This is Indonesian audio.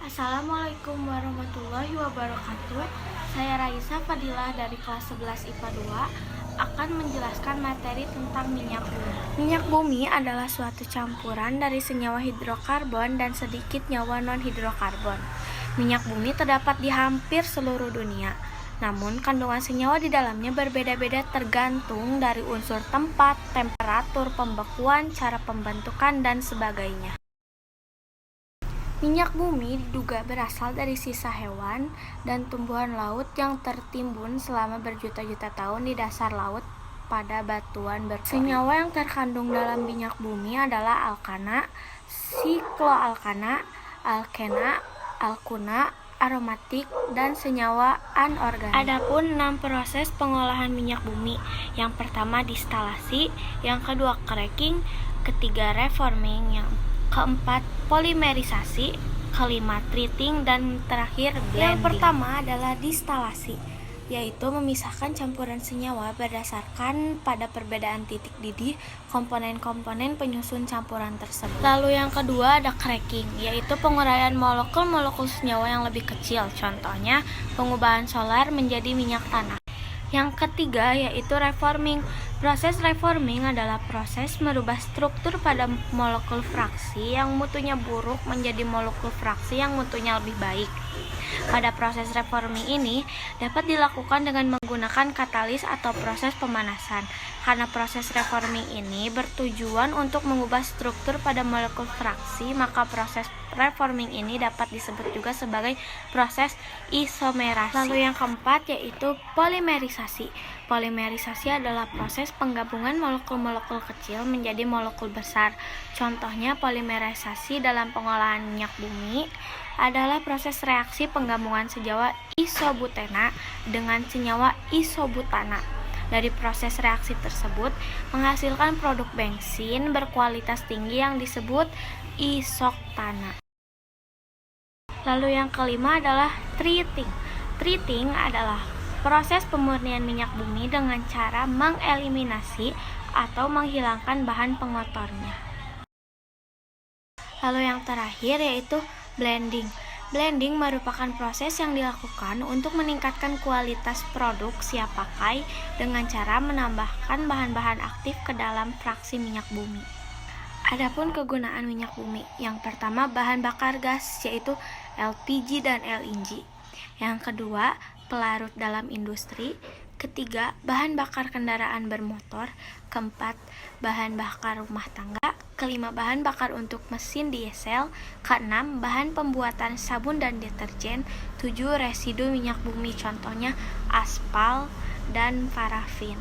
Assalamualaikum warahmatullahi wabarakatuh. Saya Raisa Fadilah dari kelas 11 IPA 2 akan menjelaskan materi tentang minyak bumi. Minyak bumi adalah suatu campuran dari senyawa hidrokarbon dan sedikit nyawa non-hidrokarbon. Minyak bumi terdapat di hampir seluruh dunia. Namun, kandungan senyawa di dalamnya berbeda-beda tergantung dari unsur tempat, temperatur pembekuan, cara pembentukan, dan sebagainya. Minyak bumi diduga berasal dari sisa hewan dan tumbuhan laut yang tertimbun selama berjuta-juta tahun di dasar laut pada batuan berpori. Senyawa yang terkandung dalam minyak bumi adalah alkana, sikloalkana, alkena, alkuna, aromatik, dan senyawa anorganik. Adapun 6 proses pengolahan minyak bumi. Yang pertama distilasi, yang kedua cracking, ketiga reforming, yang keempat polimerisasi, kelima treating, dan terakhir blending. Yang pertama adalah distilasi, yaitu memisahkan campuran senyawa berdasarkan pada perbedaan titik didih komponen-komponen penyusun campuran tersebut. Lalu yang kedua ada cracking, yaitu penguraian molekul-molekul senyawa yang lebih kecil, contohnya pengubahan solar menjadi minyak tanah. Yang ketiga yaitu reforming. Proses reforming adalah proses merubah struktur pada molekul fraksi yang mutunya buruk menjadi molekul fraksi yang mutunya lebih baik. Pada proses reforming ini dapat dilakukan dengan menggunakan katalis atau proses pemanasan. Karena proses reforming ini bertujuan untuk mengubah struktur pada molekul fraksi, maka proses reforming ini dapat disebut juga sebagai proses isomerasi. Lalu yang keempat yaitu polimerisasi. Polimerisasi adalah proses penggabungan molekul-molekul kecil menjadi molekul besar. Contohnya polimerisasi dalam pengolahan minyak bumi adalah proses reaksi penggabungan senyawa isobutena dengan senyawa isobutana. Dari proses reaksi tersebut menghasilkan produk bensin berkualitas tinggi yang disebut isoktana. Lalu yang kelima adalah treating. Treating adalah proses pemurnian minyak bumi dengan cara mengeliminasi atau menghilangkan bahan pengotornya. Lalu yang terakhir yaitu blending. Blending merupakan proses yang dilakukan untuk meningkatkan kualitas produk siap pakai dengan cara menambahkan bahan-bahan aktif ke dalam fraksi minyak bumi. Adapun kegunaan minyak bumi, yang pertama bahan bakar gas yaitu LPG dan LNG. Yang kedua, pelarut dalam industri. Ketiga, bahan bakar kendaraan bermotor. Keempat, bahan bakar rumah tangga. Kelima, bahan bakar untuk mesin diesel. Keenam, bahan pembuatan sabun dan deterjen. 7, residu minyak bumi, contohnya aspal dan parafin.